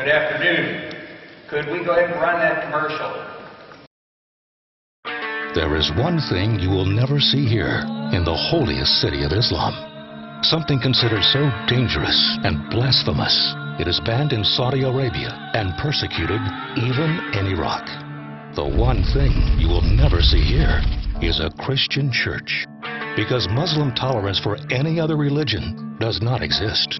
good afternoon. Could we go ahead and run that commercial? There is one thing you will never see here in the holiest city of Islam. Something considered so dangerous and blasphemous, it is banned in Saudi Arabia and persecuted even in Iraq. The one thing you will never see here is a Christian church, because Muslim tolerance for any other religion does not exist.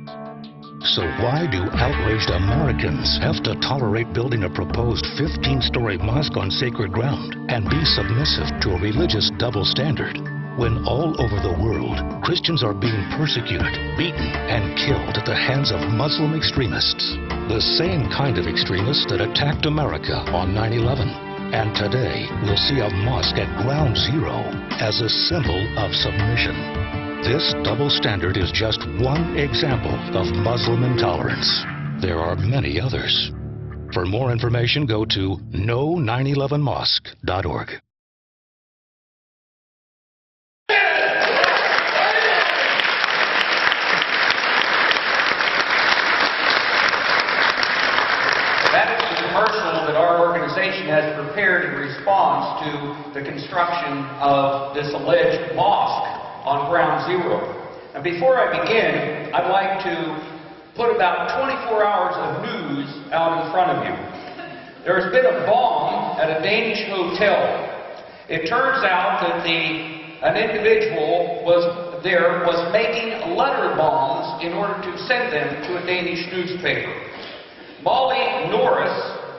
So why do outraged Americans have to tolerate building a proposed 15-story mosque on sacred ground and be submissive to a religious double standard, when all over the world Christians are being persecuted, beaten, and killed at the hands of Muslim extremists? The same kind of extremists that attacked America on 9/11. And today we'll see a mosque at ground zero as a symbol of submission. This double standard is just one example of Muslim intolerance. There are many others. For more information, go to no911mosque.org. That is the commercial that our organization has prepared in response to the construction of this alleged mosque on ground zero. And before I begin, I'd like to put about 24 hours of news out in front of you. There has been a bomb at a Danish hotel. It turns out that an individual was making letter bombs in order to send them to a Danish newspaper. Molly Norris,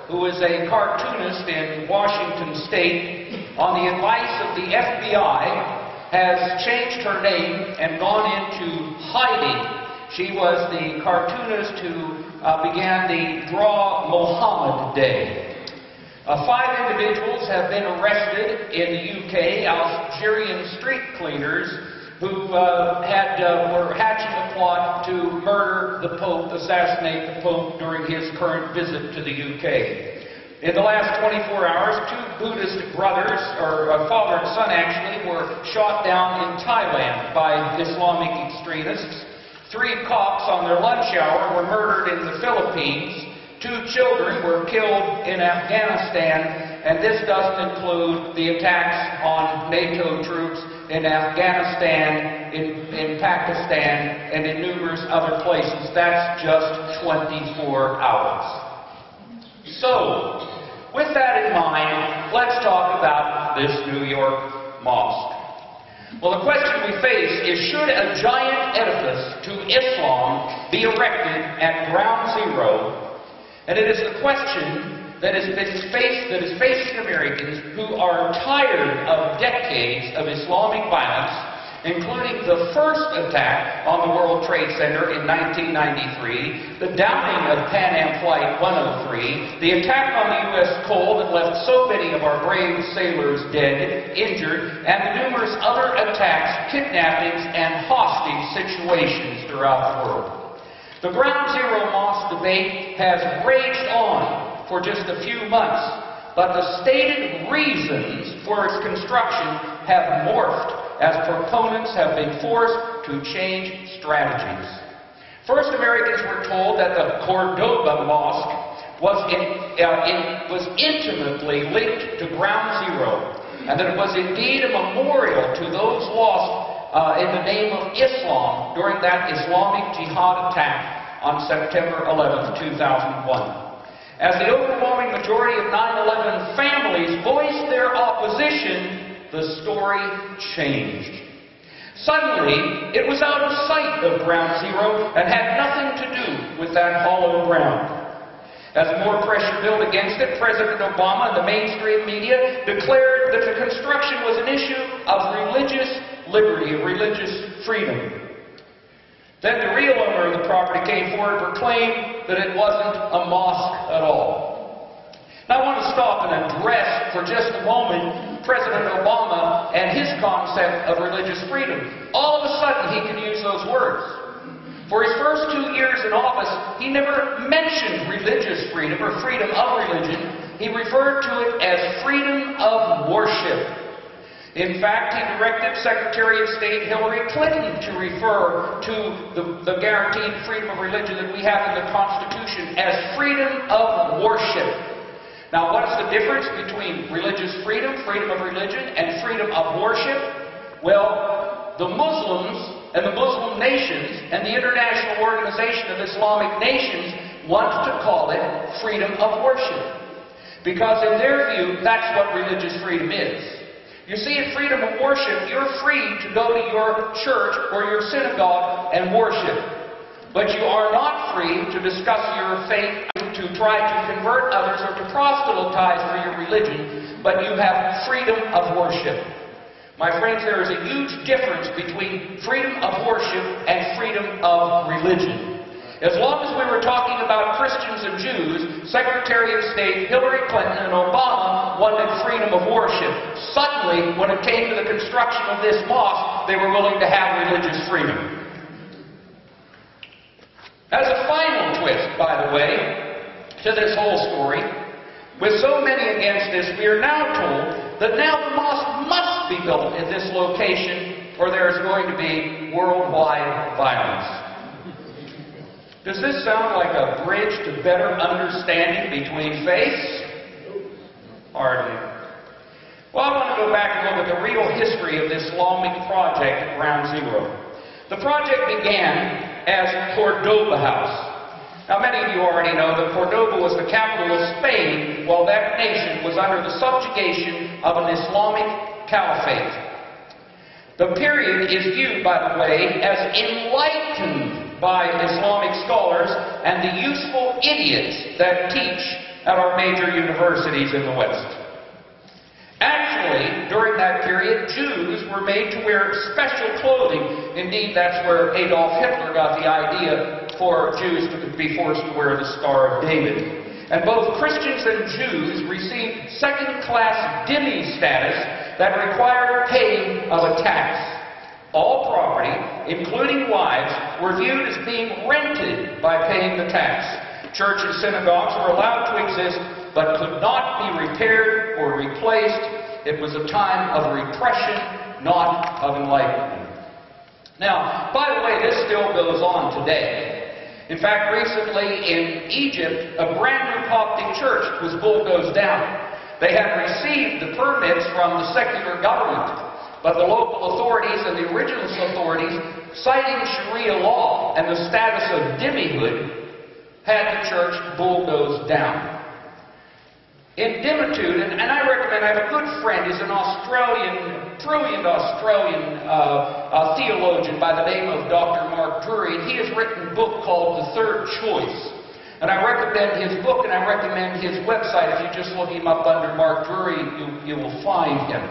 who is a cartoonist in Washington State, on the advice of the FBI, has changed her name and gone into hiding. She was the cartoonist who began the Draw Mohammed Day. 5 individuals have been arrested in the UK, Algerian street cleaners, who were hatching a plot to murder the Pope, assassinate the Pope during his current visit to the UK. In the last 24 hours, 2 Buddhist brothers, or a father and son actually, were shot down in Thailand by Islamic extremists. 3 cops on their lunch hour were murdered in the Philippines. 2 children were killed in Afghanistan, and this doesn't include the attacks on NATO troops in Afghanistan, in Pakistan, and in numerous other places. That's just 24 hours. So, with that in mind, let's talk about this New York mosque. Well, the question we face is, should a giant edifice to Islam be erected at ground zero? And it is the question that is facing Americans who are tired of decades of Islamic violence, including the first attack on the World Trade Center in 1993, the downing of Pan Am Flight 103, the attack on the U.S. Cole that left so many of our brave sailors dead, injured, and the numerous other attacks, kidnappings, and hostage situations throughout the world. The Ground Zero Mosque debate has raged on for just a few months, but the stated reasons for its construction have morphed as proponents have been forced to change strategies. First, Americans were told that the Cordoba Mosque was intimately linked to Ground Zero, and that it was indeed a memorial to those lost in the name of Islam during that Islamic Jihad attack on September 11, 2001. As the overwhelming majority of 9/11 families voiced their opposition, the story changed. Suddenly, it was out of sight of Ground Zero and had nothing to do with that hollow ground. As more pressure built against it, President Obama and the mainstream media declared that the construction was an issue of religious liberty, of religious freedom. Then the real owner of the property came forward and proclaimed that it wasn't a mosque at all. Now I want to stop and address for just a moment President Obama and his concept of religious freedom. All of a sudden he can use those words. For his first 2 years in office, he never mentioned religious freedom or freedom of religion. He referred to it as freedom of worship. In fact, he directed Secretary of State Hillary Clinton to refer to the guaranteed freedom of religion that we have in the Constitution as freedom of worship. Now, what is the difference between religious freedom, freedom of religion, and freedom of worship? Well, the Muslims and the Muslim nations and the International Organization of Islamic Nations want to call it freedom of worship. Because in their view, that's what religious freedom is. You see, in freedom of worship, you're free to go to your church or your synagogue and worship. But you are not free to discuss your faith, to try to convert others, or to proselytize for your religion, but you have freedom of worship. My friends, there is a huge difference between freedom of worship and freedom of religion. As long as we were talking about Christians and Jews, Secretary of State Hillary Clinton and Obama wanted freedom of worship. Suddenly, when it came to the construction of this mosque, they were willing to have religious freedom. As a final twist, by the way, to this whole story, with so many against this, we are now told that now the mosque must be built at this location or there is going to be worldwide violence. Does this sound like a bridge to better understanding between faiths? Hardly. Well, I want to go back and look at the real history of this Islamic project at Ground Zero. The project began as Cordoba House. Now, many of you already know that Cordoba was the capital of Spain while that nation was under the subjugation of an Islamic caliphate. The period is viewed, by the way, as enlightened by Islamic scholars and the useful idiots that teach at our major universities in the West. Actually, during that period, Jews were made to wear special clothing. Indeed, that's where Adolf Hitler got the idea for Jews to be forced to wear the Star of David. And both Christians and Jews received second-class dhimmi status that required paying of a tax. All property, including wives, were viewed as being rented by paying the tax. Church and synagogues were allowed to exist, but could not be repaired or replaced. It was a time of repression, not of enlightenment. Now, by the way, this still goes on today. In fact, recently in Egypt, a brand new Coptic church was bulldozed down. They had received the permits from the secular government, but the local authorities and the original authorities, citing Sharia law and the status of dhimmihood, had the church bulldozed down. In dhimmitude, and I recommend, I have a good friend, he's an brilliant Australian theologian by the name of Dr. Mark Drury, and he has written a book called The Third Choice. And I recommend his book and I recommend his website. If you just look him up under Mark Drury, you will find him.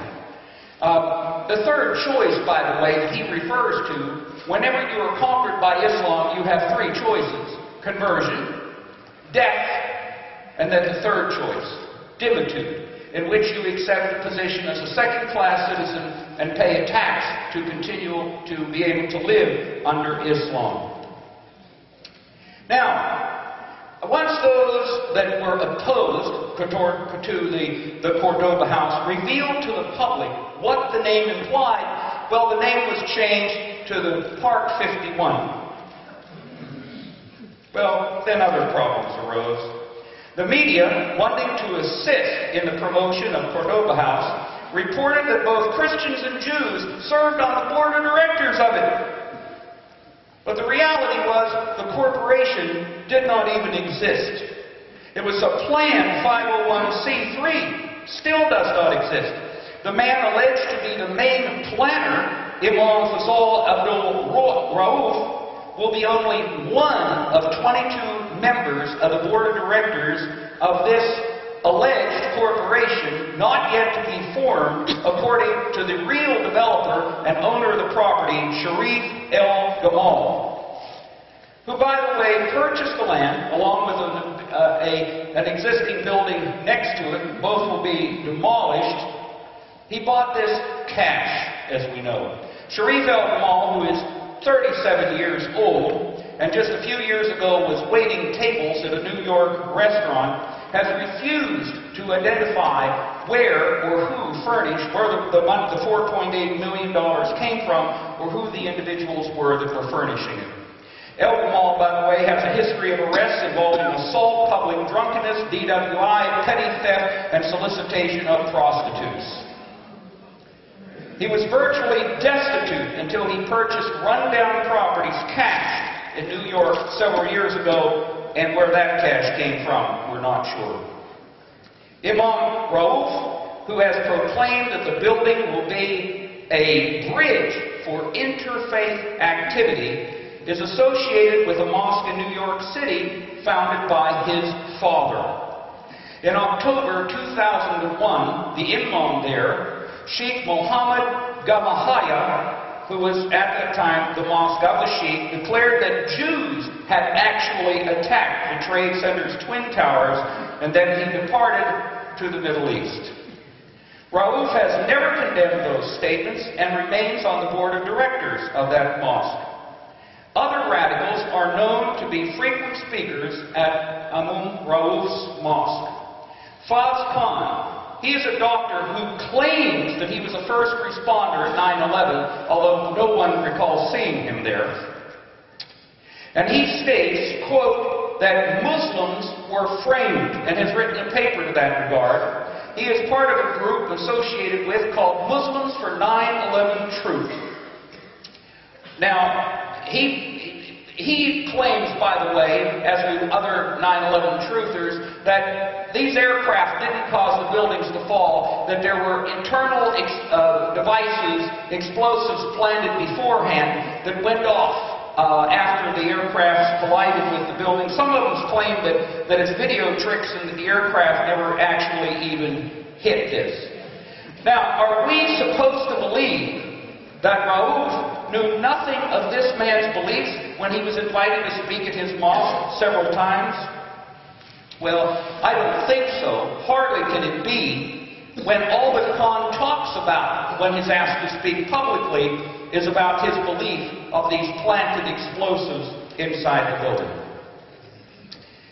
The third choice, by the way, that he refers to, whenever you are conquered by Islam, you have three choices: conversion, death, and then the third choice, dhimmitude, in which you accept a position as a second-class citizen and pay a tax to continue to be able to live under Islam. Now, once those that were opposed to the Cordoba House revealed to the public what the name implied, well, the name was changed to the Park 51. Well, then other problems arose. The media, wanting to assist in the promotion of Cordoba House, reported that both Christians and Jews served on the board of directors of it. But the reality was, the corporation did not even exist. It was a planned 501c3, still does not exist. The man alleged to be the main planner, Imam Fazal Abdul Rauf, will be only one of 22 members of the board of directors of this alleged corporation, not yet to be formed, according to the real developer and owner of the property, Sharif El Gamal, who, by the way, purchased the land along with an existing building next to it. Both will be demolished. He bought this cash, as we know. Sharif El Gamal, who is 37 years old, and just a few years ago was waiting tables at a New York restaurant, has refused to identify where or who furnished, where the $4.8 million came from, or who the individuals were that were furnishing it. El Gamal, by the way, has a history of arrests involving assault, public drunkenness, DWI, petty theft, and solicitation of prostitutes. He was virtually destitute until he purchased rundown properties cash in New York several years ago, and where that cash came from, we're not sure. Imam Raouf, who has proclaimed that the building will be a bridge for interfaith activity, is associated with a mosque in New York City founded by his father. In October 2001, the imam there, Sheikh Mohammed Gamahaya, who was at that time the mosque of the Sheikh, declared that Jews had actually attacked the Trade Center's twin towers, and then he departed to the Middle East. Raouf has never condemned those statements and remains on the board of directors of that mosque. Other radicals are known to be frequent speakers at Imam Raouf's mosque. Faz Khan, he is a doctor who claims that he was a first responder at 9/11, although no one recalls seeing him there. And he states, quote, that Muslims were framed, and has written a paper to that regard. He is part of a group associated with called Muslims for 9/11 Truth. Now, he claims, by the way, as with other 9/11 truthers, that these aircraft didn't cause the buildings to fall, that there were internal devices, explosives planted beforehand that went off after the aircraft collided with the building. Some of them claim that it's video tricks and that the aircraft never actually even hit this. Now, are we supposed to believe that Raouf knew nothing of this man's beliefs when he was invited to speak at his mosque several times? Well, I don't think so. Hardly can it be when all that Khan talks about when he's asked to speak publicly is about his belief of these planted explosives inside the building.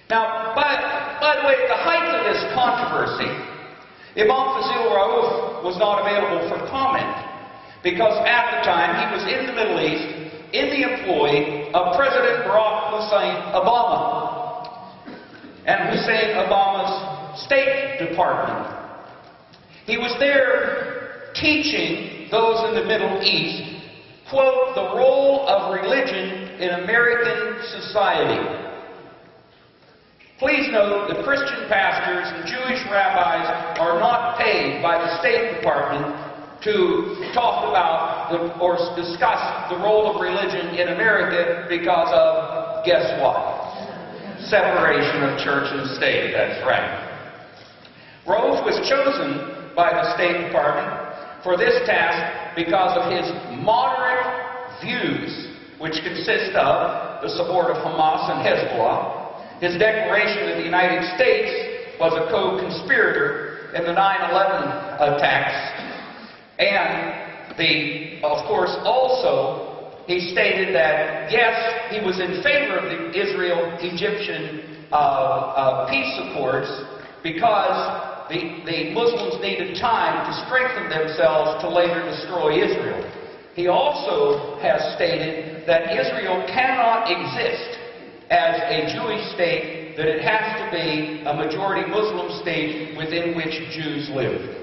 Now, by the way, at the height of this controversy, Imam Fazil Raouf was not available for comment, because at the time he was in the Middle East in the employ of President Barack Hussein Obama and Hussein Obama's State Department. He was there teaching those in the Middle East, quote, the role of religion in American society. Please note that Christian pastors and Jewish rabbis are not paid by the State Department to talk about or discuss the role of religion in America because of, guess what? Separation of church and state. That's right. Raouf was chosen by the State Department for this task because of his moderate views, which consist of the support of Hamas and Hezbollah, his declaration that the United States was a co-conspirator in the 9/11 attacks, and of course, also, he stated that, yes, he was in favor of the Israel-Egyptian peace accords because the Muslims needed time to strengthen themselves to later destroy Israel. He also has stated that Israel cannot exist as a Jewish state, that it has to be a majority Muslim state within which Jews live.